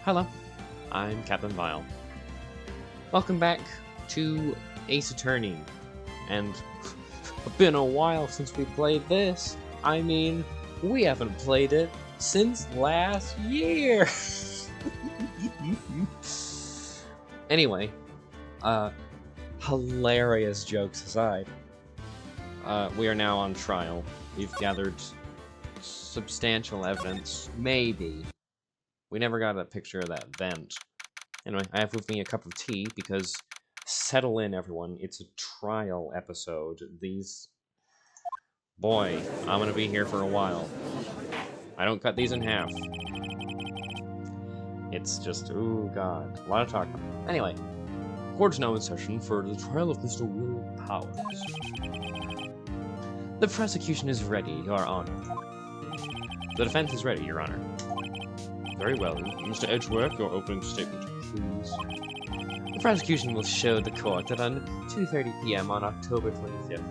Hello, I'm Captain Vile. Welcome back to Ace Attorney, and it's been a while since we played this. I mean, we haven't played it since last year! Anyway, hilarious jokes aside, we are now on trial. We've gathered substantial evidence, maybe. We never got a picture of that vent. Anyway, I have with me a cup of tea because, settle in everyone, it's a trial episode. Boy, I'm gonna be here for a while. I don't cut these in half. It's just, ooh god, a lot of talking. Anyway, court's now in session for the trial of Mr. Will Powers. The prosecution is ready, Your Honor. The defense is ready, Your Honor. Very well. Mr. Edgeworth, your opening statement, please. The prosecution will show the court that on 2:30 p.m. on October 15th,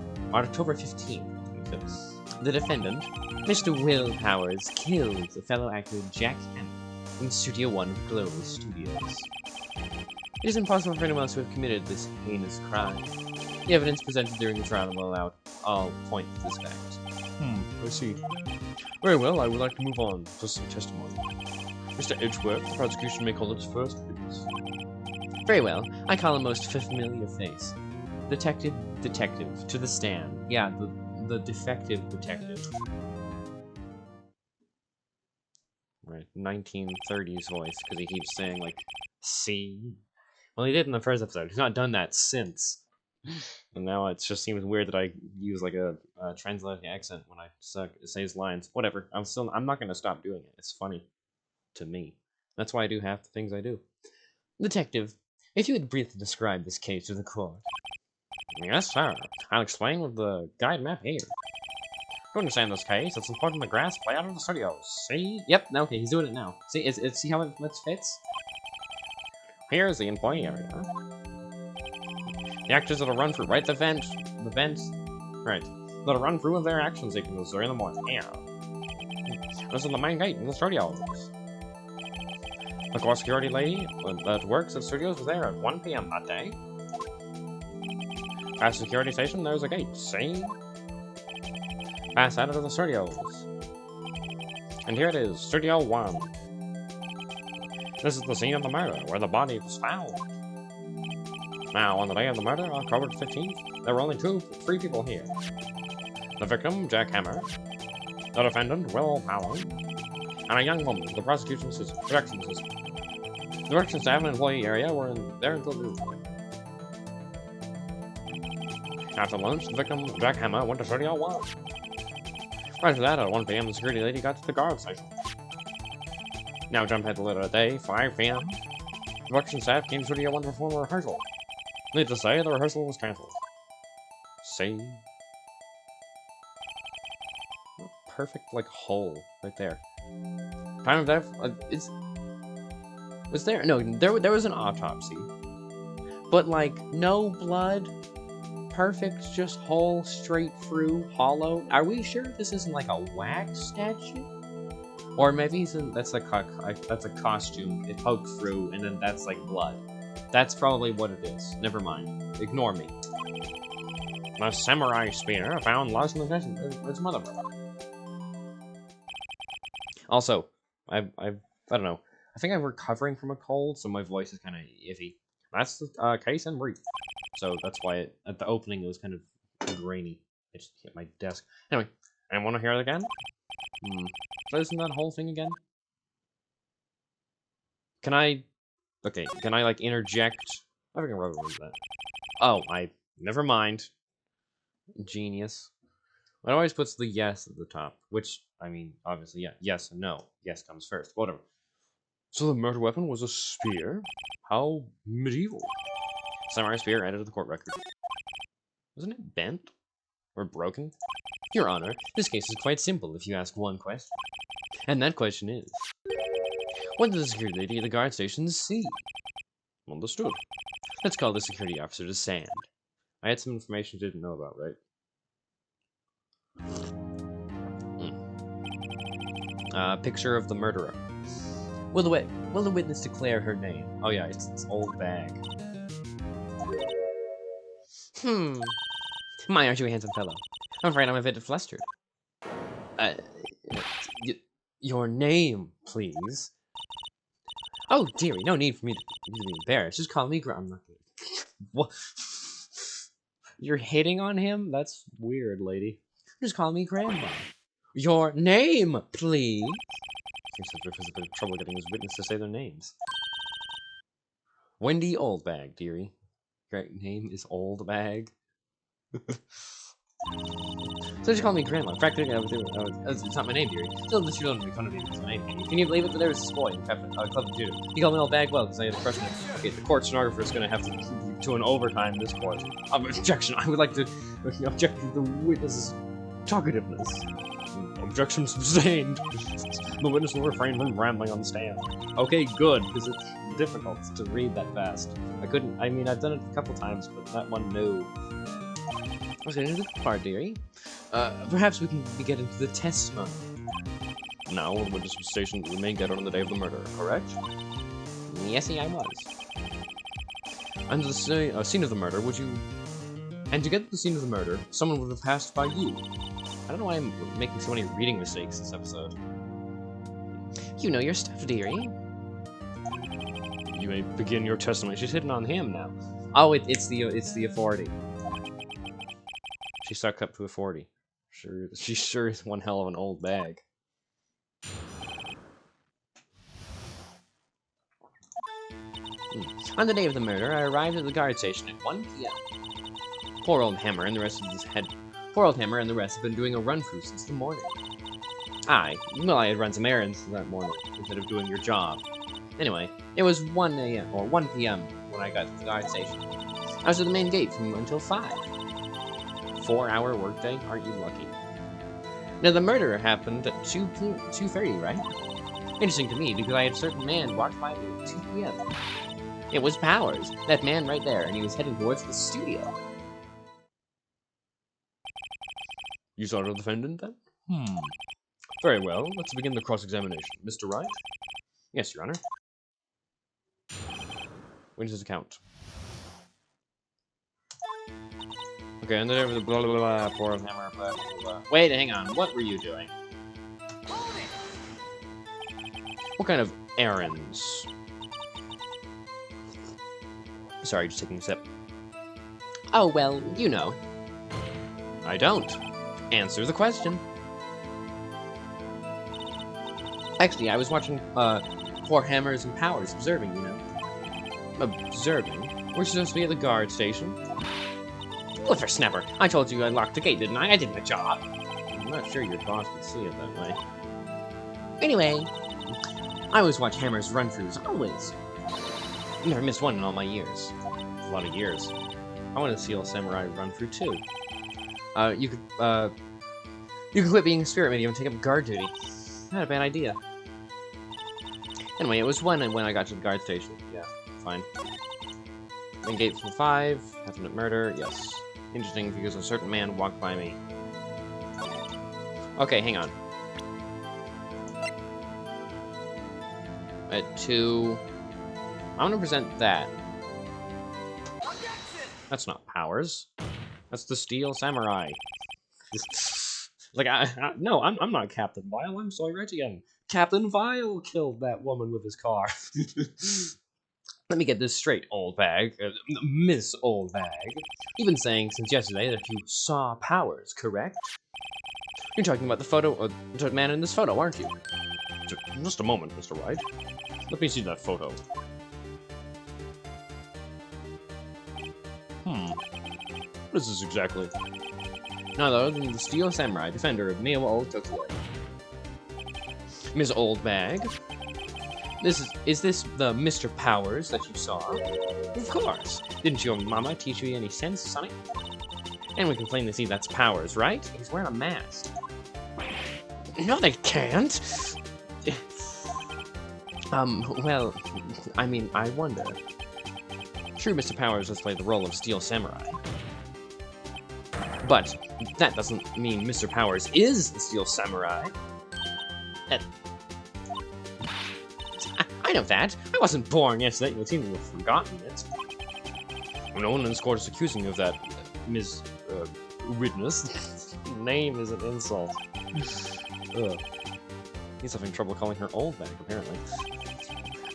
the defendant, Mr. Will Powers, killed the fellow actor Jack Hammer in Studio 1 of Global Studios. It is impossible for anyone else to have committed this heinous crime. The evidence presented during the trial will allow all point to this fact. I see. Very well, I would like to move on to some testimony. Mr. Edgeworth, the prosecution may call its first witness. Very well, I call a most familiar face. Detective, to the stand. Yeah, the defective detective. Right, 1930s voice, because he keeps saying, like, see? Well, he did in the first episode. He's not done that since. And now it just seems weird that I use, like, a translated accent when I say his lines. Whatever, I'm not gonna stop doing it. It's funny. To me. That's why I do half the things I do. Detective, if you would briefly describe this case to the court. Yes, sir. I'll explain with the guide map here. To understand this case, it's important to grasp layout of the studios. See? Yep, okay, he's doing it now. See, see how it fits? Here's the employee area. The actors that'll run through, right? The vent. Right. That'll run through with their action sequences during the morning. Here. This is the main gate in the studios. The core security lady that works at studios was there at 1 p.m. that day. Past the security station, there's a gate. See? Pass out of the studios. And here it is, Studio 1. This is the scene of the murder, where the body was found. Now, on the day of the murder, October 15th, there were only three people here. The victim, Jack Hammer. The defendant, Will Powers. And a young woman, the prosecution assistant, production assistant. The production staff and employee area were there until noon. After lunch, the victim, Jack Hammer, went to Studio 1. Right after that, at 1 p.m., the security lady got to the guard station. Now jump ahead a little day, 5 p.m. The production staff came to Studio 1 to perform a rehearsal. Needless to say, the rehearsal was cancelled. See? Perfect, like, hole right there. Time of death, was there? No, there was an autopsy. But, like, no blood, perfect, just hole, straight through, hollow. Are we sure this isn't, like, a wax statue? Or maybe that's a costume, it poked through, and then that's, like, blood. That's probably what it is. Never mind. Ignore me. The samurai spear found lost in the desert. Its mother. Also, I don't know. I think I'm recovering from a cold, so my voice is kind of iffy. That's the case and brief. So that's why at the opening it was kind of grainy. I just hit my desk. Anyway, I want to hear it again? Listen to that whole thing again? Can I like interject? I can rubber that. Oh, never mind. Genius. It always puts the yes at the top, which, I mean, obviously, yeah, yes and no. Yes comes first, whatever. So the murder weapon was a spear? How medieval. Samurai spear added to the court record. Wasn't it bent? Or broken? Your Honor, this case is quite simple if you ask one question. And that question is, what did the security lady at the guard station see? Understood. Let's call the security officer to stand. I had some information you didn't know about, right? Picture of the murderer. Will away. Will the witness declare her name? Oh yeah, it's Old Bag. My, aren't you a handsome fellow? I'm afraid I'm a bit flustered. Uh, your name, please. Oh, dearie, no need for me to be embarrassed. Just call me I'm not gonna... What? You're hitting on him? That's weird, lady. Just call me Grandma. Your name, please. Seems like Griff has a bit of trouble getting his witness to say their names. Wendy Oldbag, dearie. Great name is Oldbag. So just call me Grandma. Practically, it's not my name, dearie. Still, you don't make fun of me because my name. Can you believe it? But there was this boy in club computer. He called me Oldbag well because I had a crush on him. Okay, the court stenographer is going to have to an overtime in this court. Objection! I would like to object to the witness's talkativeness. Objection sustained. The witness will refrain from rambling on the stand. Okay, good, because it's difficult to read that fast. I mean, I've done it a couple times, but that one, no. Let's get into the part, dearie. Perhaps we can get into the testimony. Now, the witness was stationed at the main gate on the day of the murder, correct? Yes, I was. And the scene of the murder, And to get to the scene of the murder, someone would have passed by you. I don't know why I'm making so many reading mistakes this episode. You know your stuff, dearie. You may begin your testimony. She's hitting on him now. Oh, it's the authority. She stuck up to authority. She sure is one hell of an old bag. On the day of the murder, I arrived at the guard station at 1 p.m. Poor old Hammer and the rest have been doing a run-through since the morning. I had run some errands that morning instead of doing your job. Anyway, it was 1 a.m. or 1 p.m. when I got to the guard station. I was at the main gate from until 5. 4-hour workday? Aren't you lucky? Now, the murder happened at 2:30, right? Interesting to me because I had a certain man walk by me at 2 p.m. It was Powers, that man right there, and he was heading towards the studio. You saw the defendant, then? Very well. Let's begin the cross-examination. Mr. Wright? Yes, Your Honor. Witness account. Okay, and then over the blah blah blah, poor Hammer, blah blah blah. Wait, hang on. What were you doing? What kind of errands? Sorry, just taking a sip. Oh, well, you know. I don't. Answer the question. Actually, I was watching, Poor Hammers and Powers, observing, you know. Observing? We're supposed to be at the guard station. Whippersnapper, I told you I locked the gate, didn't I? I did my job. I'm not sure your boss would see it that way. Anyway, I always watch Hammer's run-throughs, always. Never missed one in all my years. A lot of years. I want to see a samurai run-through too. You could quit being a spirit medium and take up guard duty. Not a bad idea. Anyway, it was 1 when I got to the guard station. Yeah, fine. Main gate from 5. Happened at murder. Yes. Interesting because a certain man walked by me. Okay, hang on. At 2. I want to present that. That's not Powers. That's the Steel Samurai. Like, no, I'm not Captain Vile. I'm sorry, right again. Captain Vile killed that woman with his car. Let me get this straight, old bag. Miss Old Bag. You've been saying since yesterday that you saw Powers, correct? You're talking about the photo, the man in this photo, aren't you? Just a moment, Mr. Wright. Let me see that photo. What is this exactly? None other than the Steel Samurai, defender of Neo Old Tokyo. Miss Old Bag. Is this the Mr. Powers that you saw? Of course. Didn't your mama teach you any sense, Sonny? And we can plainly see that's Powers, right? He's wearing a mask. No, they can't! Well, I mean, I wonder. True, Mr. Powers does play the role of Steel Samurai. But that doesn't mean Mr. Powers is the Steel Samurai. I know that. I wasn't born yesterday. You seem to have forgotten it. No one in this court is accusing you of that, Ms. Witness. Name is an insult. Ugh. He's having trouble calling her old back, apparently.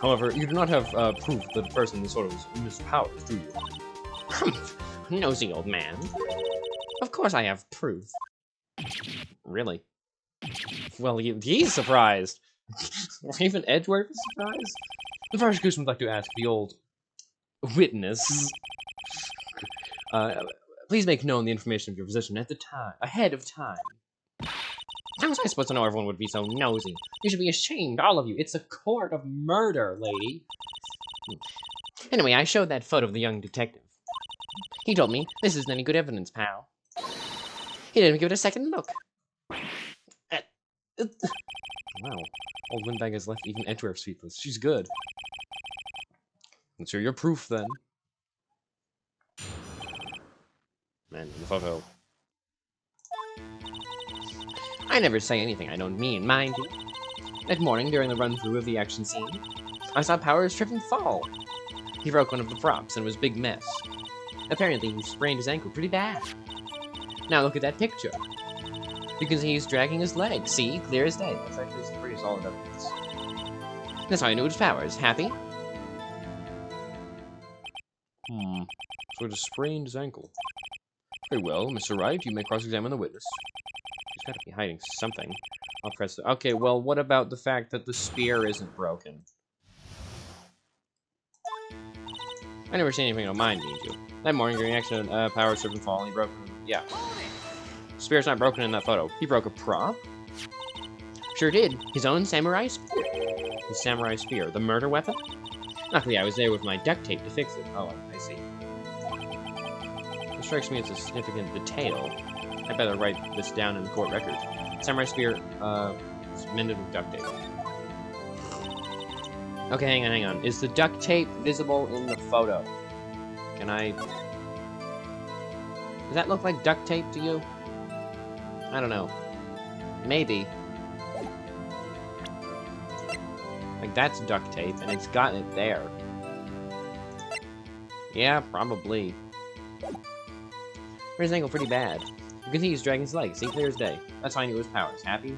However, you do not have proof that the person in this photo is Miss Powers, do you? Humph! Nosy old man. Of course I have proof. Really? Well, he's surprised. Even Edward is surprised? The prosecution would like to ask the old witness. Please make known the information of your position at the time, ahead of time. How was I supposed to know everyone would be so nosy? You should be ashamed, all of you. It's a court of murder, lady. Anyway, I showed that photo of the young detective. He told me, this isn't any good evidence, pal. He didn't give it a second look. Wow. Old Windbag has left even Edgeworth speechless. She's good. Let's hear your proof, then. Man, the photo. I never say anything I don't mean, mind you. That morning, during the run-through of the action scene, I saw Powers trip and fall. He broke one of the props and was a big mess. Apparently, he sprained his ankle pretty bad. Now look at that picture. You can see he's dragging his leg. See? Clear as day. That's actually some pretty solid evidence. That's how I knew it was Powers. Happy? So it just sprained his ankle. Very well, Mr. Wright, you may cross-examine the witness. He's gotta be hiding something. I'll press it. Okay, well, what about the fact that the spear isn't broken? I never seen anything on mine, need you. That morning during the accident, Powers tripped and fall, and he broke... Yeah. Spear's not broken in that photo. He broke a prop? Sure did. His own samurai spear. His samurai spear. The murder weapon? Luckily, I was there with my duct tape to fix it. Oh, I see. It strikes me as a significant detail. I better write this down in the court record. Samurai spear, is mended with duct tape. Okay, hang on. Is the duct tape visible in the photo? Can I... Does that look like duct tape to you? I don't know. Maybe. Like, that's duct tape, and it's got it there. Yeah, probably. His ankle pretty bad. You can see he's dragging his leg. See, clear as day. That's how I knew it was Powers. Happy?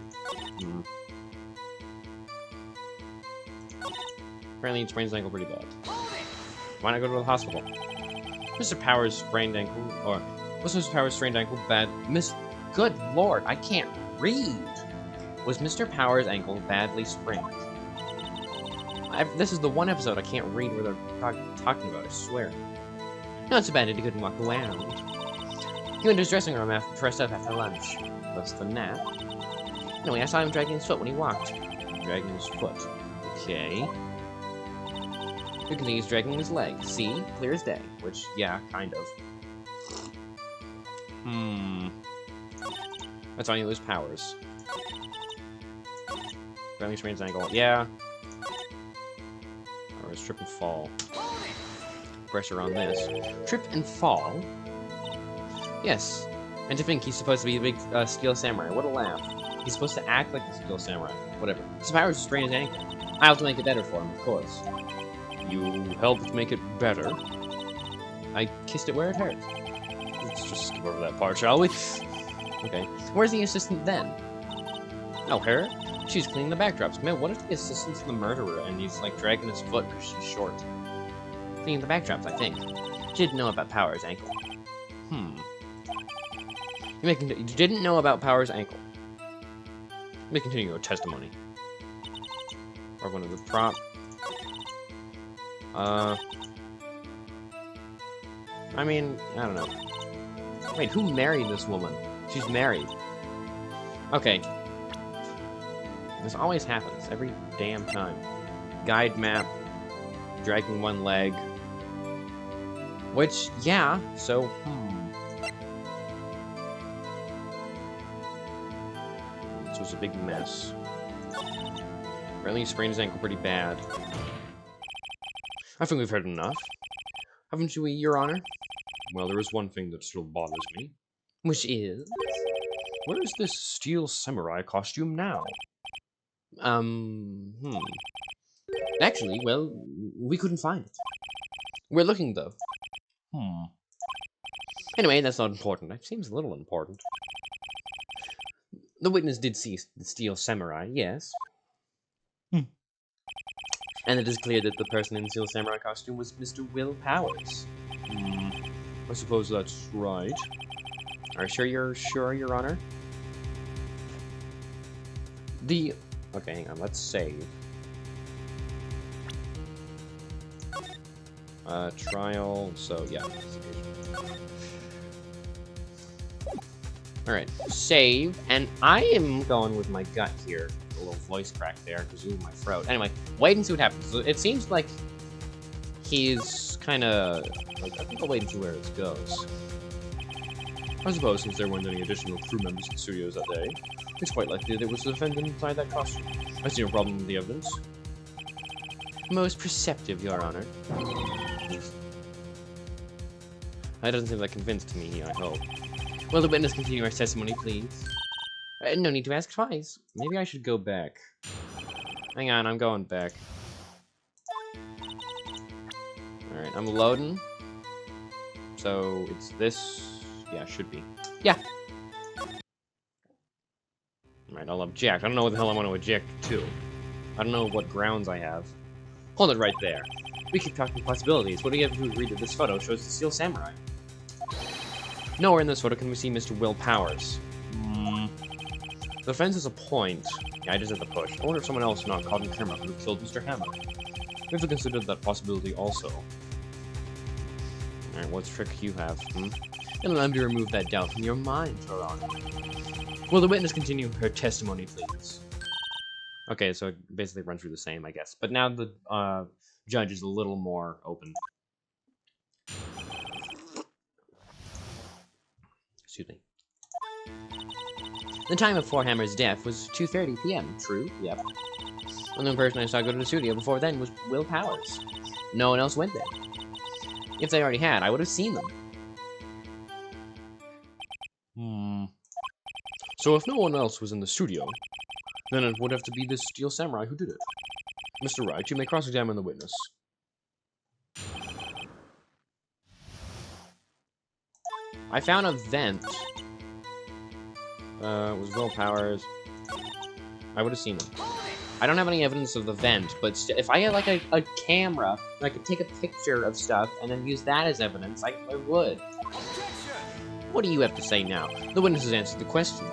Apparently he sprained his ankle pretty bad. Why not go to the hospital? Mr. Powers' sprained ankle, or... Was Mr. Powers' sprained ankle bad? Good lord, I can't read! Was Mr. Powers' ankle badly sprained? This is the one episode I can't read where they're talking about, I swear. Not so bad that he couldn't walk around. He went to his dressing room after dressed up after lunch. Less than that. Anyway, I saw him dragging his foot when he walked. Dragging his foot. Okay. You can see he's dragging his leg. See? Clear as day. Which, yeah, kind of. That's why he lose Powers. Apparently sprains ankle. Yeah. Powers trip and fall. Pressure on this. Trip and fall? Yes. And to think he's supposed to be a big steel samurai. What a laugh. He's supposed to act like a steel samurai. Whatever. So Powers sprained his ankle. I have to make it better for him, of course. You helped make it better. I kissed it where it hurt. Let's just skip over that part, shall we? Okay. Where's the assistant then? Oh, her? She's cleaning the backdrops. Man, what if the assistant's the murderer and he's like dragging his foot because she's short? Cleaning the backdrops, I think. She didn't know about Powers' ankle. You didn't know about Powers' ankle. Let me continue your testimony. Or one of the prop. I mean, I don't know. Wait, who married this woman? She's married. Okay. This always happens, every damn time. Guide map, dragging one leg. Which, yeah, so, This was a big mess. Apparently he sprained his ankle pretty bad. I think we've heard enough. Haven't you, Your Honor? Well, there is one thing that still bothers me. Which is? Where is this steel samurai costume now? Actually, well, we couldn't find it. We're looking, though. Anyway, that's not important. That seems a little important. The witness did see the steel samurai, yes. And it is clear that the person in the steel samurai costume was Mr. Will Powers. I suppose that's right. Are you sure, Your Honor? Okay, hang on, let's save. Trial, so yeah. Alright, save, and I am going with my gut here. A little voice crack there, because ooh, my throat. Anyway, wait and see what happens. So it seems like he's kinda, like, I think I'll wait and see where this goes. I suppose since there weren't any additional crew members in the studios that day, it's quite likely that it was the defendant inside that costume. I see no problem with the evidence. Most perceptive, Your Honor. That doesn't seem like convinced to me, I hope. Will the witness continue our testimony, please? No need to ask twice. Maybe I should go back. Hang on, I'm going back. Alright, I'm loading. So, it's this... Yeah, should be. Yeah! Alright, I'll object. I don't know what the hell I want to object to. I don't know what grounds I have. Hold it right there. We keep talking possibilities. What do you have to agree that this photo shows the Steel Samurai? Nowhere in this photo can we see Mr. Will Powers. The fence is a point. Yeah, I just hit the push. I wonder if someone else not caught in camera could have killed Mr. Hammer. We have to consider that possibility also. Alright, what trick you have, And allow me to remove that doubt from your mind, Your Honor. Will the witness continue her testimony, please? Okay, so it basically runs through the same, I guess. But now the judge is a little more open. Excuse me. The time of Forehammer's death was 2:30 p.m. True? Yep. The only person I saw go to the studio before then was Will Powers. No one else went there. If they already had, I would have seen them. So if no one else was in the studio, then it would have to be this Steel Samurai who did it. Mr. Wright, you may cross-examine the witness. I found a vent. It was Will Powers. I would have seen him. I don't have any evidence of the vent, but if I had like a camera, I could take a picture of stuff and then use that as evidence, I would. What do you have to say now? The witness has answered the question.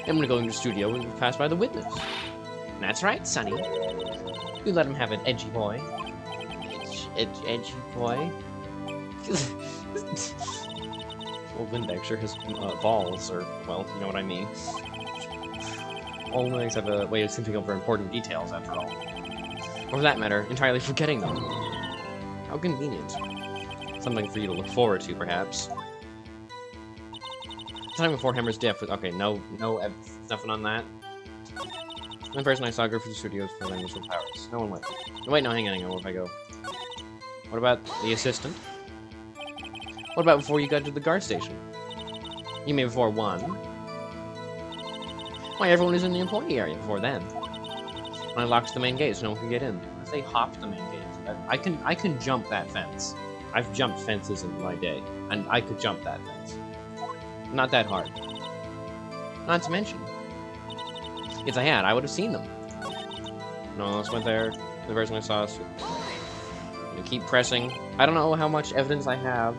I'm gonna go into the studio and pass by the witness. That's right, Sonny. We let him have an edgy boy. Edgy boy. Well, Vindex sure has balls, or, well, you know what I mean. All things have a way of skipping over important details, after all. Or for that matter, entirely forgetting them. How convenient. Something for you to look forward to, perhaps. The time before Hammer's death was... Okay, nothing on that. The person I saw go for the studios for them was Will Powers. No one went. Wait, no, hang on, what if I go? What about the assistant? What about before you got to the guard station? You mean before 1? Why, everyone is in the employee area before then. When I locked the main gate, so no one can get in. I say hop the main gate. I can jump that fence. I've jumped fences in my day, and I could jump that fence. Not that hard. Not to mention, if I had, I would have seen them. No one else went there. The person I saw. You keep pressing. I don't know how much evidence I have.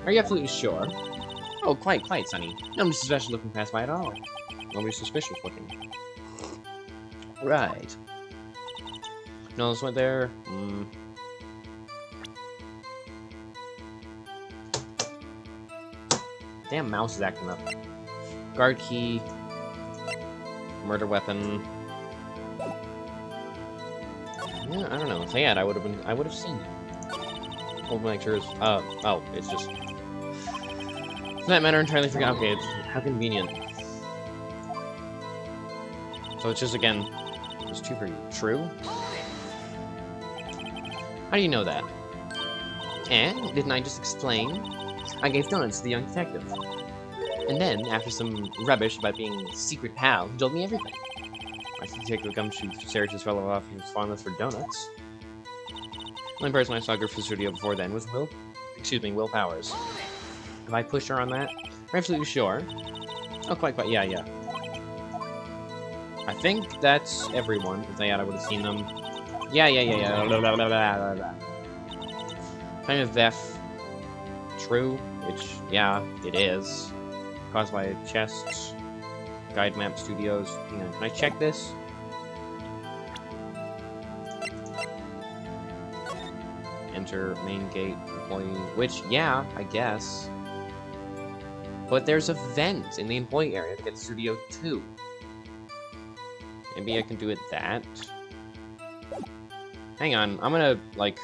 Are you absolutely sure? Oh, quite, Sonny. Nobody's suspicious looking past by at all. Nobody's suspicious looking. Right. No one else went there. Damn mouse is acting up. Guard key. Murder weapon. Yeah, I don't know. If I had, I would have seen it. Hold my lectures. Oh, it's just... For that matter, entirely forgot. Okay, how convenient. So it's just, again, just 2 for you. True? How do you know that? And, didn't I just explain? I gave donuts to the young detective. And then, after some rubbish about being a secret pal, he told me everything. Detective gumshoe stares his fellow off and his fondness for donuts. The only person I saw go for the studio before then was Will Powers. Have I pushed her on that? I'm absolutely sure. Oh, quite, yeah. I think that's everyone. If they had, I would have seen them. Yeah. Time of theft. True, which, yeah, it is. Caused by a chest. Guide Map Studios. Hang on, can I check this? Enter main gate employee. Which, yeah, I guess. But there's a vent in the employee area to get to Studio 2. Maybe I can do it that. Hang on, I'm gonna, like...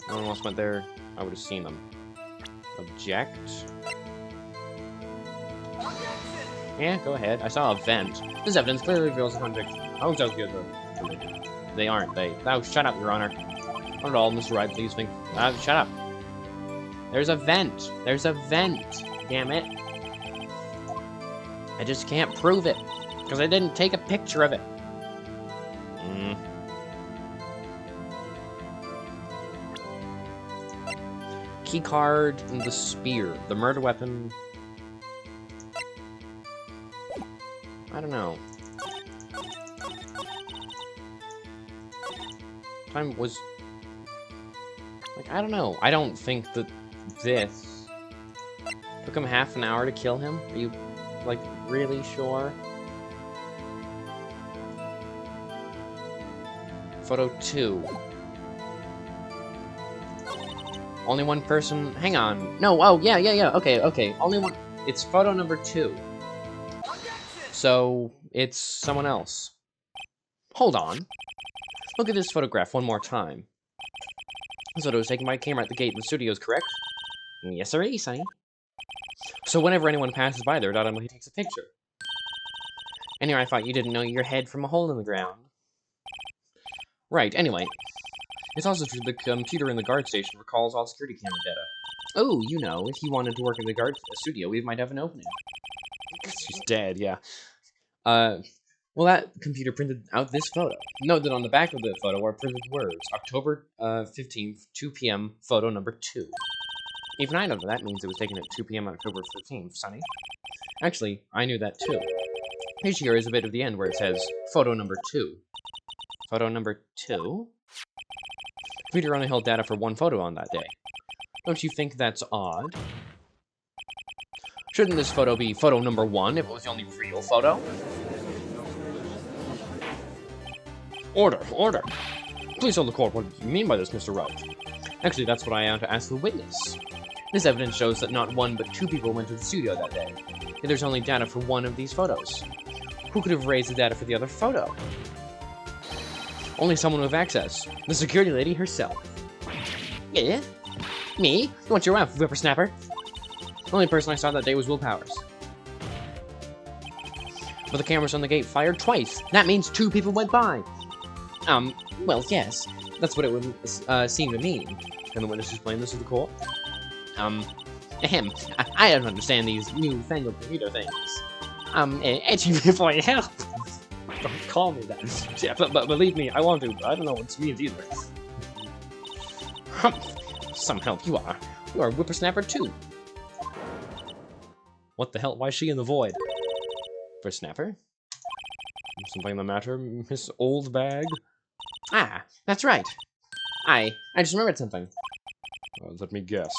I almost went there. I would have seen them. Object. Yeah, go ahead. I saw a vent. This evidence clearly reveals the conviction. I'll just get the... They aren't, they... Oh, shut up, Your Honor. Not at all, Mr. Wright, please think... shut up. There's a vent. There's a vent. Damn it. I just can't prove it. Because I didn't take a picture of it. Keycard and the spear. The murder weapon. I don't know. Time was... Like, I don't know. I don't think that this... Took him half an hour to kill him? Are you, like, really sure? Photo 2. Only one person... Hang on. No, oh, yeah. Okay. Only one... It's photo number 2. So, it's someone else. Hold on. Look at this photograph one more time. This photo was taken by a camera at the gate in the studios, correct? Yes, sir, sonny. So whenever anyone passes by there, it automatically takes a picture. Anyway, I thought you didn't know your head from a hole in the ground. Right, anyway. It's also true the computer in the guard station recalls all security camera data. Oh, you know, if he wanted to work in the guard studio, we might have an opening. She's dead, yeah. Well, that computer printed out this photo. Note that on the back of the photo are printed words. October 15th, 2 p.m., photo number 2. Even I know that means it was taken at 2 p.m. on October 15th, Sonny. Actually, I knew that too. Page here is a bit of the end where it says, photo number 2. Photo number 2? Computer only held data for one photo on that day. Don't you think that's odd? Shouldn't this photo be photo number 1 if it was the only real photo? Order. Please tell the court what you mean by this, Mr. Wright. Actually, that's what I am to ask the witness. This evidence shows that not 1 but 2 people went to the studio that day. Yet there's only data for one of these photos. Who could have raised the data for the other photo? Only someone with access. The security lady herself. Yeah? Me? You want your wife, whippersnapper? The only person I saw that day was Will Powers. But the cameras on the gate fired twice. That means 2 people went by. Well, yes. That's what it would seem to mean. Can the witness explain this to the court? I don't understand these newfangled computer things. Edgy before you help. Don't call me that. Yeah, but believe me, I want to. I don't know what it means either. Some help you are. You are a whippersnapper too. What the hell? Why is she in the void? Whippersnapper? Something the matter, Miss Old Bag? Ah, that's right. I just remembered something. Let me guess.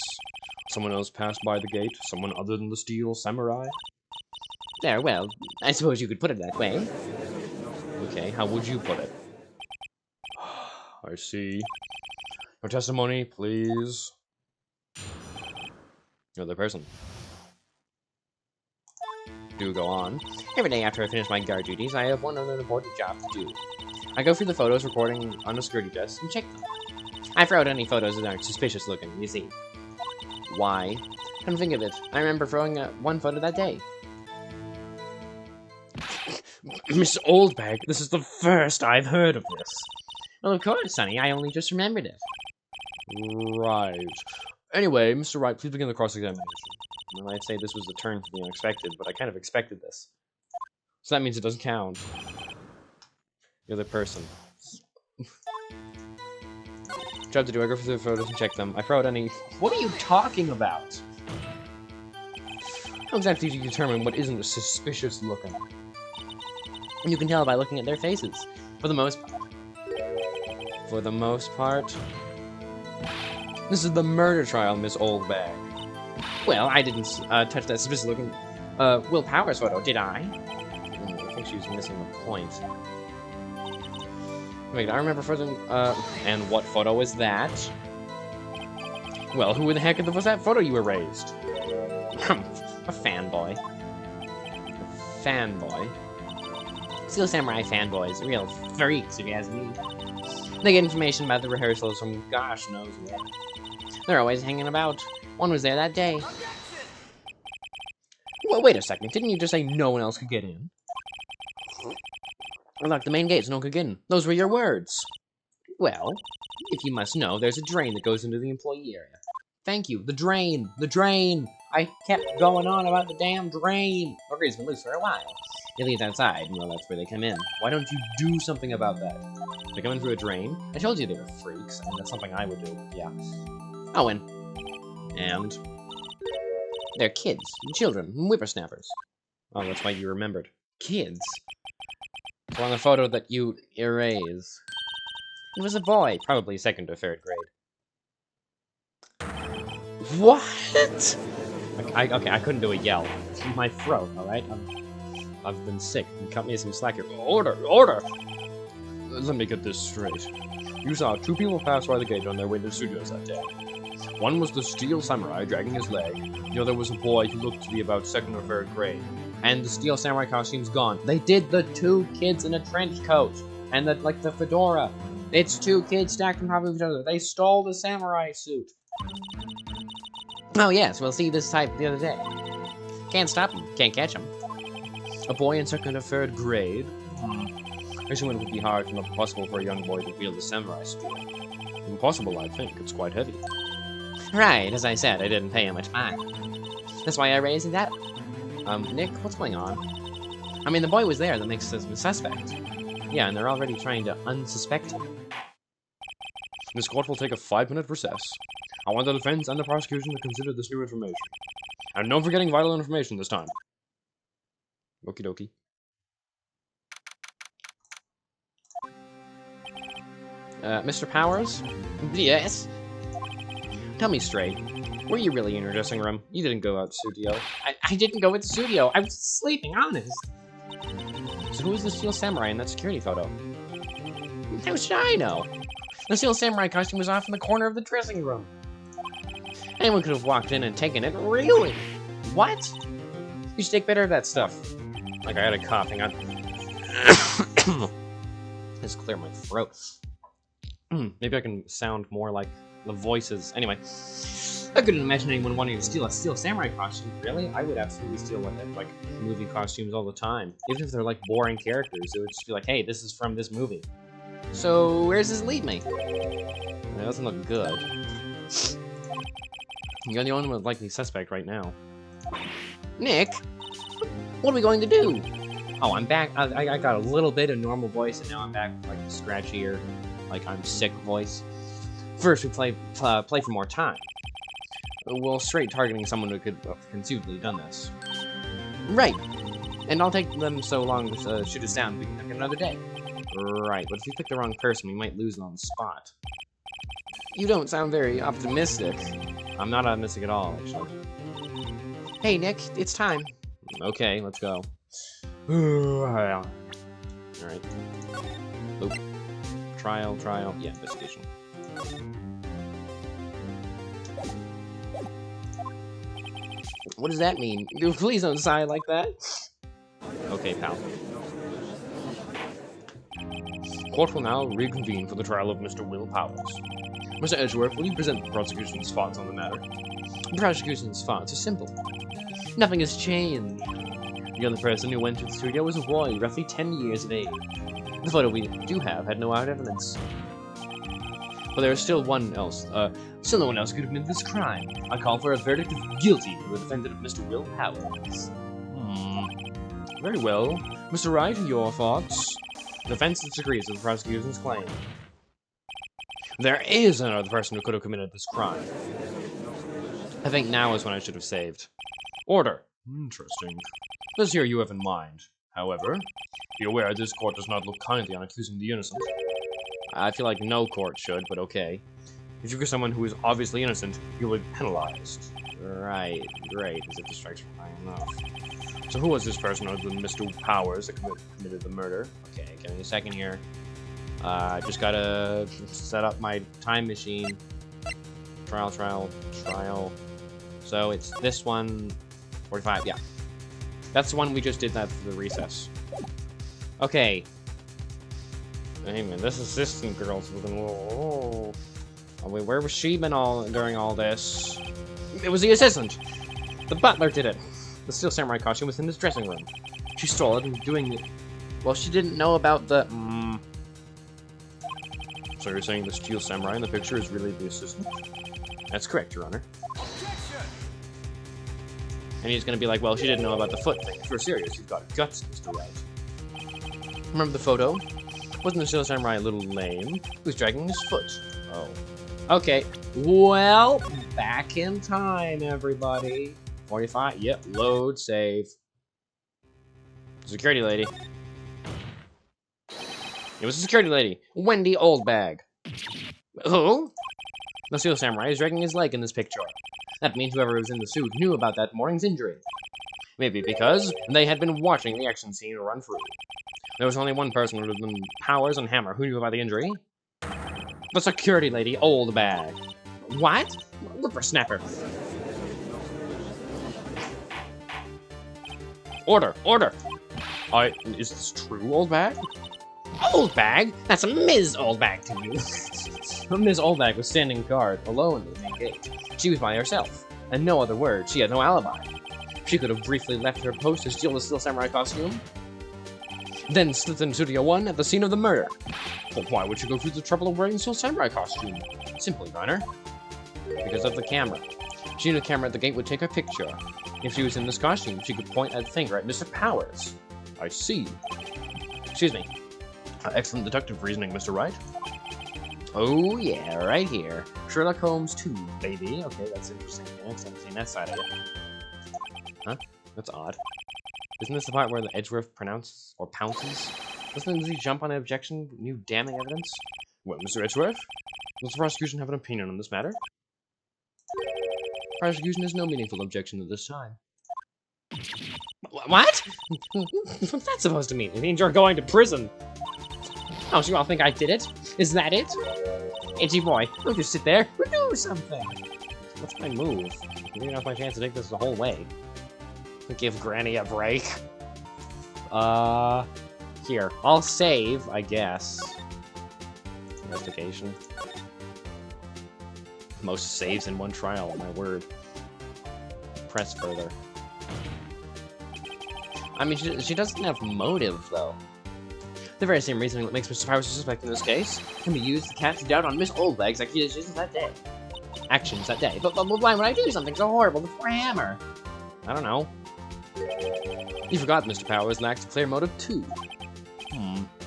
Someone else passed by the gate? Someone other than the Steel Samurai? There, well, I suppose you could put it that way. Okay, how would you put it? I see. No testimony, please. You're the person. Do go on. Every day after I finish my guard duties, I have one other important job to do. I go through the photos recording on the security desk and check them. I throw out any photos that aren't suspicious looking, you see. Why? Come think of it, I remember throwing one photo that day. Miss Oldbag, this is the first I've heard of this. Well, of course, Sonny, I only just remembered it. Right. Anyway, Mr. Wright, please begin the cross-examination. Well, I'd say this was the turn for the unexpected, but I kind of expected this. So that means it doesn't count. The other person. Job to do. I go through the photos and check them. I throw out any... What are you talking about? How exactly do you determine what isn't suspicious looking? And you can tell by looking at their faces. For the most part. This is the murder trial, Miss Oldbag. Well, I didn't touch that suspicious looking Will Powers photo, did I? I think she was missing the point. Wait, I remember photo. And what photo was that? Well, who in the heck was that photo you erased? A fanboy. Steel Samurai fanboys, real freaks, if you ask me. They get information about the rehearsals from gosh knows where. They're always hanging about. One was there that day. Well, wait a second. Didn't you just say no one else could get in? I locked the main gates, no one could get in. Those were your words. Well, if you must know, there's a drain that goes into the employee area. Thank you. The drain. The drain. I kept going on about the damn drain. It's been loose for a while. It leads outside. Well, that's where they come in. Why don't you do something about that? They come in through a drain. I told you they were freaks. I mean, that's something I would do. Yeah. Owen. And they're kids, children, whippersnappers. Oh, that's why you remembered. Kids. So on the photo that you erase. He was a boy, probably 2nd or 3rd grade. What? Okay, I couldn't do a yell. It's in my throat, alright? I've been sick. You cut me some slack here. Order! Order! Let me get this straight. You saw 2 people pass by the gate on their way to the studios that day. One was the Steel Samurai dragging his leg. The other was a boy who looked to be about 2nd or 3rd grade. And the Steel Samurai costume's gone. They did the 2 kids in a trench coat. And the fedora. It's 2 kids stacked on top of each other. They stole the samurai suit. Oh yes, we'll see this type the other day. Can't stop him. Can't catch him. A boy in 2nd or 3rd grade? I assume it would be hard, if not impossible, for a young boy to wield the samurai spear. Impossible, I think. It's quite heavy. Right, as I said, I didn't pay him much mind. That's why I raised that. Nick, what's going on? I mean, the boy was there, that makes us a suspect. Yeah, and they're already trying to unsuspect him. This court will take a 5-minute recess. I want the defense and the prosecution to consider this new information. And no forgetting vital information this time. Okie dokie. Mr. Powers? Yes? Tell me straight. Were you really in your dressing room? You didn't go out to the studio. I didn't go to the studio. I was sleeping, honest. So who is the Steel Samurai in that security photo? How should I know? The Steel Samurai costume was off in the corner of the dressing room. Anyone could have walked in and taken it. Really? What? You should take better of that stuff. Like, I had a cough. Hang on. Just clear my throat. Maybe I can sound more like the voices. Anyway, I couldn't imagine anyone wanting to steal a Steel Samurai costume. Really? I would absolutely steal like movie costumes all the time. Even if they're like boring characters, it would just be like, hey, this is from this movie. So where does this lead me? It doesn't look good. You're the only one likely suspect right now. Nick, what are we going to do? Oh, I'm back. I got a little bit of normal voice, and now I'm back with like a scratchier, like I'm sick voice. First, we play for more time. Well, straight targeting someone who could conceivably done this. Right. And I'll take them so long to shoot us down. We can pick another day. Right. But if we pick the wrong person, we might lose it on the spot. You don't sound very optimistic. I'm not optimistic at all, actually. Hey, Nick, it's time. Okay, let's go. Alright. Oop. Trial. Yeah, investigation. What does that mean? Please don't sigh like that. Okay, pal. Court will now reconvene for the trial of Mr. Will Powers. Mr. Edgeworth, will you present the prosecution's thoughts on the matter? The prosecution's thoughts are simple. Nothing has changed. The other person who went to the studio was a boy, roughly 10 years of age. The photo we do have had no hard evidence. But there is still no one else could have committed this crime. I call for a verdict of guilty for the defendant of Mr. Will Powers. Very well. Mr. Wright, your thoughts? The defense disagrees with the prosecution's claim. There is another person who could have committed this crime. I think now is when I should have saved. Order. Interesting. Let's hear you have in mind. However, be aware this court does not look kindly on accusing the innocent. I feel like no court should, but okay. If you accuse someone who is obviously innocent, you will be penalized. Right, great, as if this strikes high enough. So who was this person other than Mr. Powers that committed the murder? Okay, give me a second here. Just gotta set up my time machine. Trial. So it's this one, 45, yeah. That's the one we just did that for the recess. Okay. Hey man, this assistant girl's looking a little... Oh, wait, where was she been during all this? It was the assistant! The butler did it! The Steel Samurai costume was in his dressing room. She stole it and doing it... Well, she didn't know about the... So you're saying the Steel Samurai in the picture is really the assistant? That's correct, Your Honor. And he's gonna be like, well, she didn't know about the foot thing. If you're serious, you've got guts, Mr. Wright. Remember the photo? Wasn't the Steel Samurai a little lame? He was dragging his foot. Oh. Okay. Well, back in time, everybody. 45. Yep. Load, save. Security lady. It was a security lady. Wendy Oldbag. Who? The Steel Samurai is dragging his leg in this picture. That means whoever was in the suit knew about that morning's injury. Maybe because they had been watching the action scene run through. There was only one person other than Powers and Hammer who knew about the injury. The security lady, Oldbag. What? Whippersnapper. Order! Is this true, Oldbag? Oldbag? That's Ms. Oldbag to you. Ms. Oldbag was standing guard, alone at the main gate. She was by herself, and no other word. She had no alibi. She could have briefly left her post to steal the Steel Samurai costume, then slipped in Studio 1 at the scene of the murder. But why would she go through the trouble of wearing the Steel Samurai costume? Simply, Gunner. Because of the camera. She knew the camera at the gate would take her picture. If she was in this costume, she could point a finger at Mr. Powers. I see. Excuse me. Excellent deductive reasoning, Mr. Wright. Oh yeah, right here. Sherlock Holmes 2, baby. Okay, that's interesting. I haven't seen that side of it. Huh? That's odd. Isn't this the part where the Edgeworth pounces? Doesn't he jump on an objection with new damning evidence? Well, Mr. Edgeworth, does the prosecution have an opinion on this matter? Prosecution has no meaningful objection at this time. What? What's that supposed to mean? It means you're going to prison. Oh, so you all think I did it? Is that it? Itchy boy, don't just sit there. Do something. What's my move? Maybe now's my chance to take this the whole way. Give Granny a break. Here. I'll save, I guess. Investigation. Most saves in one trial, my word. Press further. I mean, she doesn't have motive, though. The very same reasoning that makes Mr. Powers suspect in this case can be used to cast doubt on Miss Oldbag's accusations that day. Actions that day. But why would I do something so horrible before Hammer? I don't know. You forgot Mr. Powers lacked a clear motive too.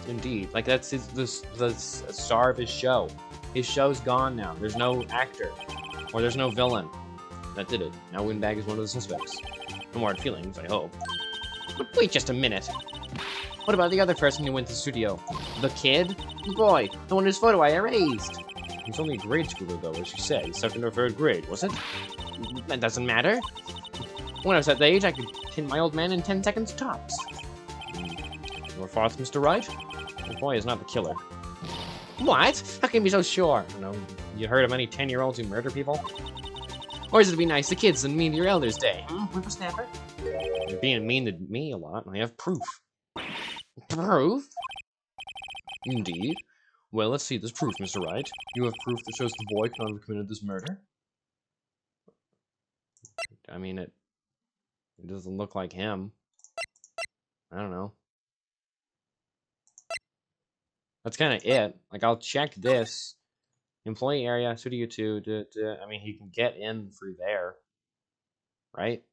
Indeed. Like that's the star of his show. His show's gone now. There's no actor. Or there's no villain. That did it. Now Windbag is one of the suspects. No more hard feelings, I hope. But wait just a minute. What about the other person who went to the studio? The kid? Boy, the one whose photo I erased. He's only a grade schooler though, as you said. He's second or third grade, was it? That doesn't matter. When I was that age, I could pin my old man in 10 seconds tops. Your thoughts, Mr. Wright? The boy is not the killer. What? How can you be so sure? I don't know. You heard of any 10-year-olds who murder people? Or is it to be nice to kids and mean to your elders' day? Whippersnapper? You're being mean to me a lot, and I have proof. Proof? Indeed. Well, let's see this proof, Mr. Wright. You have proof that shows the boy could not have committed this murder? I mean, it doesn't look like him. I don't know. That's kind of it. Like, I'll check this. Employee area, Studio 2. I mean, he can get in through there. Right?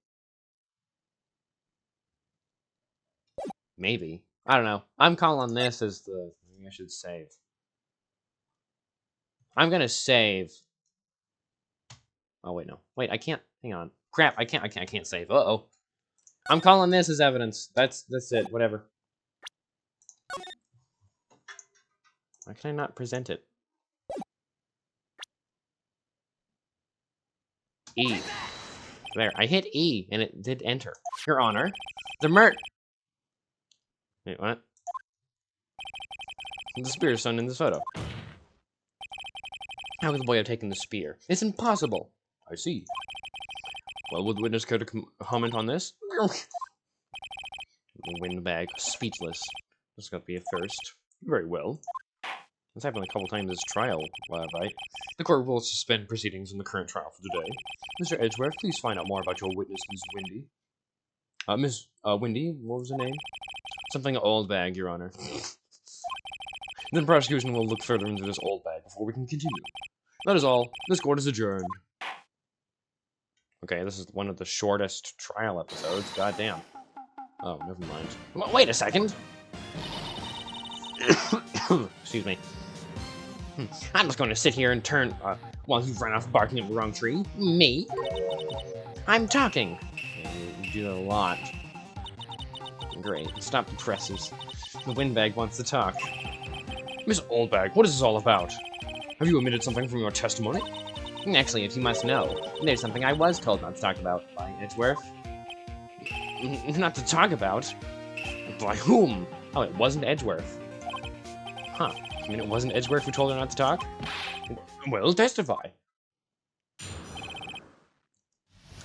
Maybe. I don't know. I'm calling this as the thing I should save. I'm gonna save. Oh wait, no. Wait, I can't. Hang on. Crap! I can't save. Uh-oh. I'm calling this as evidence. That's it. Whatever. Why can I not present it? E. There. I hit E, and it did enter. Your Honor. The Wait, what? The spear is shown in this photo. How could the boy have taken the spear? It's impossible. I see. Well, would the witness care to comment on this? The windbag, speechless. This got to be a first. Very well. It's happened a couple times this trial, right? The court will suspend proceedings in the current trial for today. Mr. Edgeworth, please find out more about your witness, Miss Windy. Miss Windy, what was her name? Something old bag, Your Honor. Then prosecution will look further into this old bag before we can continue. That is all. This court is adjourned. Okay, this is one of the shortest trial episodes. Goddamn. Oh, never mind. Wait a second. Excuse me. I'm just going to sit here and turn while you run off barking at the wrong tree. Me? I'm talking. You do that a lot. Great. Stop the presses. The windbag wants to talk. Miss Oldbag, what is this all about? Have you omitted something from your testimony? Actually, if you must know, there's something I was told not to talk about by Edgeworth. Not to talk about? By whom? Oh, it wasn't Edgeworth. Huh. I mean, it wasn't Edgeworth who told her not to talk? Well, testify.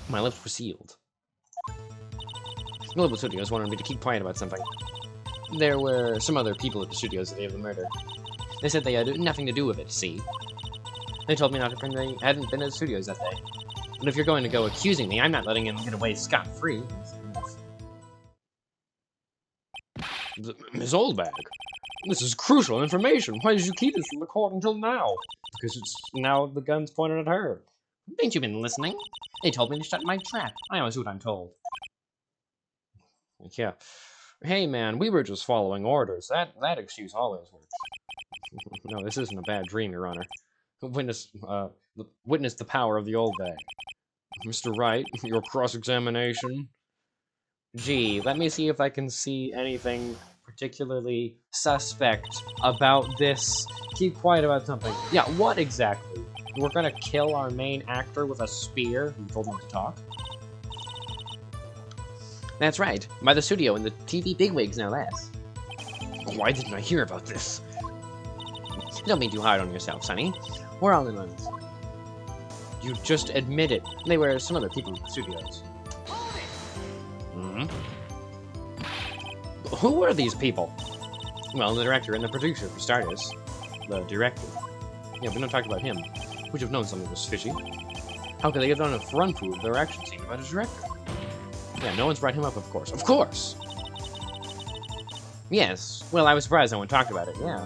My lips were sealed. Global Studios wanted me to keep quiet about something. There were some other people at the studios the day of the murder. They said they had nothing to do with it, see? They told me not to pretend they hadn't been at the studios that day. But if you're going to go accusing me, I'm not letting him get away scot-free. Miss Oldbag, this is crucial information. Why did you keep this from the court until now? Because it's now the gun's pointed at her. Ain't you been listening? They told me to shut my trap. I always do what I'm told. Yeah. Hey man, we were just following orders. That excuse always works. No, this isn't a bad dream, Your Honor. Witness the power of the old bag. Mr. Wright, your cross-examination. Gee, let me see if I can see anything particularly suspect about this. Keep quiet about something. Yeah, what exactly? We're gonna kill our main actor with a spear who told him to talk? That's right. By the studio and the TV bigwigs, no less. Why didn't I hear about this? Don't be too hard on yourself, Sonny. We're all in on this. You just admit it. They were some other people in the studios. Who were these people? Well, the director and the producer, for starters. The director. Yeah, we don't talk about him. Would you have known something was fishy? How could they have done a run-through of their action scene about a director? Yeah, no one's brought him up, of course. Of course! Yes. Well, I was surprised no one talked about it, yeah.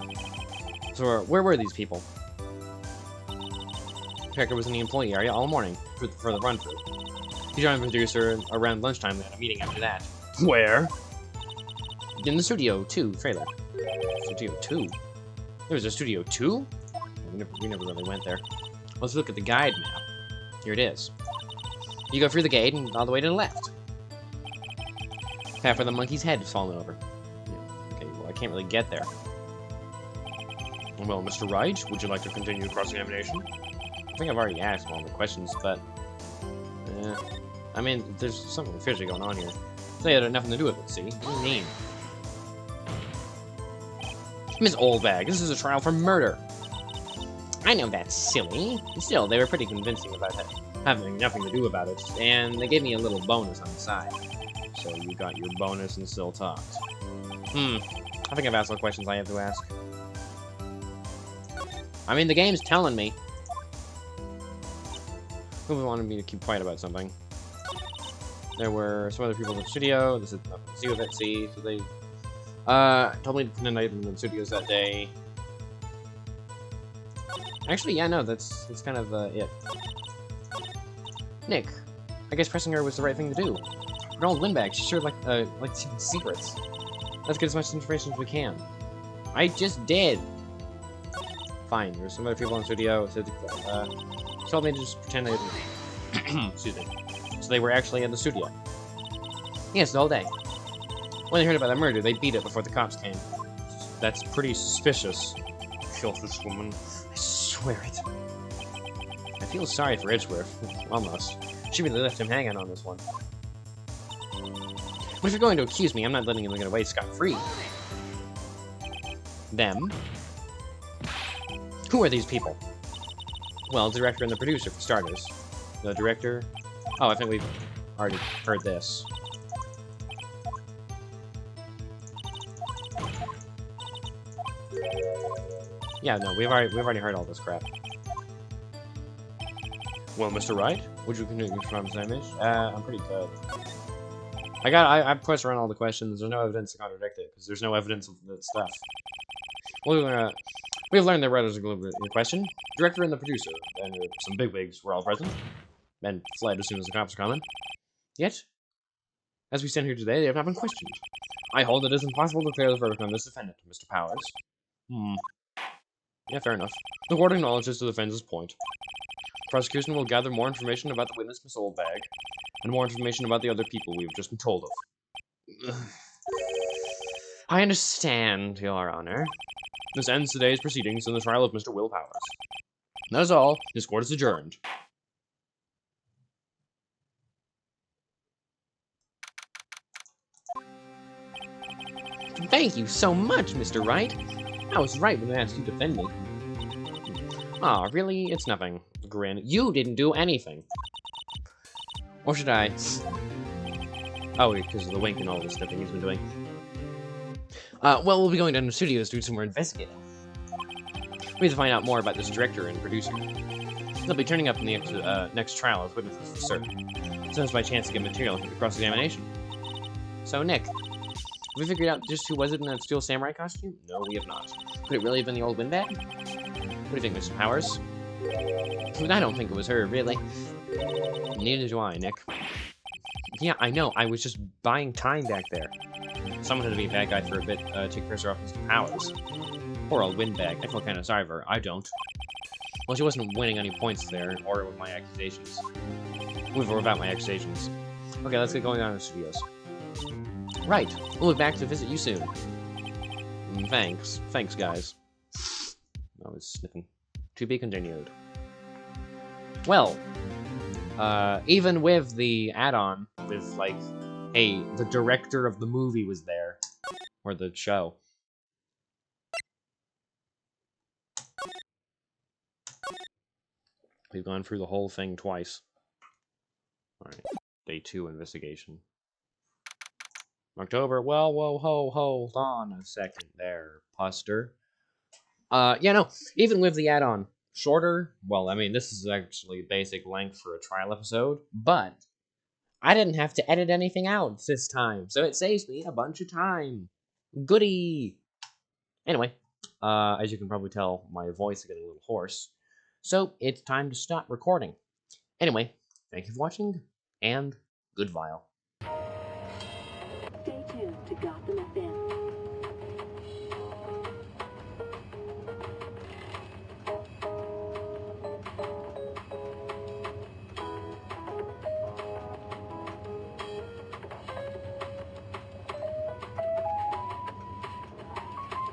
So, where were these people? Character was in the employee area all morning for the run-through. He joined the producer around lunchtime. They had a meeting after that. Where? In the Studio 2 trailer. Studio 2? There was a Studio 2? We never really went there. Let's look at the guide map. Here it is. You go through the gate and all the way to the left. Half of the monkey's head has fallen over. Yeah. Okay, well, I can't really get there. Well, Mr. Wright, would you like to continue cross-examination? I think I've already asked all the questions, but... I mean, there's something fishy going on here. They had nothing to do with it, see? What do you mean? Miss Oldbag, this is a trial for murder. I know that's silly. Still, they were pretty convincing about it, having nothing to do about it, and they gave me a little bonus on the side. So you got your bonus and still talked. I think I've asked all the questions I have to ask. I mean, the game's telling me. Who wanted me to keep quiet about something? There were some other people in the studio. This is nothing to do with it, see? So they told me to spend the night in the studios that day. Actually, yeah, no, that's kind of it. Nick, I guess pressing her was the right thing to do. An old windbag, she sure like secrets. Let's get as much information as we can. I just did. Fine, there's some other people in the studio. So told me to just pretend they didn't. Excuse me. So they were actually in the studio. Yes, the whole day. When they heard about the murder, they beat it before the cops came. That's pretty suspicious. Selfish woman. I swear it. I feel sorry for Edgeworth. Almost. She really left him hanging on this one. But if you're going to accuse me, I'm not letting him get away scot-free. Them? Who are these people? Well, the director and the producer, for starters. The director... Oh, I think we've already heard this. Yeah, no, we've already heard all this crap. Well, Mr. Wright, would you continue from this image? I'm pretty good. I pushed around all the questions. There's no evidence to contradict it, because there's no evidence of that stuff. Well, we've learned that writers are in question. Director and the producer, and some bigwigs were all present, and fled as soon as the cops were coming. Yet, as we stand here today, they have not been questioned. I hold it is impossible to declare the verdict on this defendant, Mr. Powers. Yeah, fair enough. The court acknowledges the defense's point. Prosecution will gather more information about the witness, Miss Oldbag, and more information about the other people we've just been told of. I understand, Your Honor. This ends today's proceedings in the trial of Mr. Will Powers. That is all. This court is adjourned. Thank you so much, Mr. Wright. I was right when I asked you to defend me. Aw, really? It's nothing. Grin. You didn't do anything. Or should I? Oh, because of the wink and all this stuff that he's been doing. Well, we'll be going down to the studios to do some more investigating. We need to find out more about this director and producer. They'll be turning up in the next trial as witnesses for certain. So it's my chance to get material for the cross-examination. So, Nick, have we figured out just who was it in that Steel Samurai costume? No, we have not. Could it really have been the old windbag? What do you think, Mr. Powers? I don't think it was her, really. Neither do I, Nick. Yeah, I know. I was just buying time back there. Someone had to be a bad guy for a bit, take pressure off Mr. Powers. Poor old windbag. I feel kind of sorry for her. I don't. Well, she wasn't winning any points there, or with my accusations. Or about my accusations. Okay, let's get going on in the studios. Right. We'll be back to visit you soon. Thanks. Thanks, guys. I was sniffing. To be continued. Well, even with the add-on, with, like, hey, the director of the movie was there. Or the show. We've gone through the whole thing twice. Alright. Day 2 investigation. October. Well, whoa, hold on a second there, Puster. Yeah, no, even with the add-on, shorter, well, I mean, this is actually basic length for a trial episode, but I didn't have to edit anything out this time, so it saves me a bunch of time. Goody! Anyway, as you can probably tell, my voice is getting a little hoarse, so it's time to stop recording. Anyway, thank you for watching, and goodbye.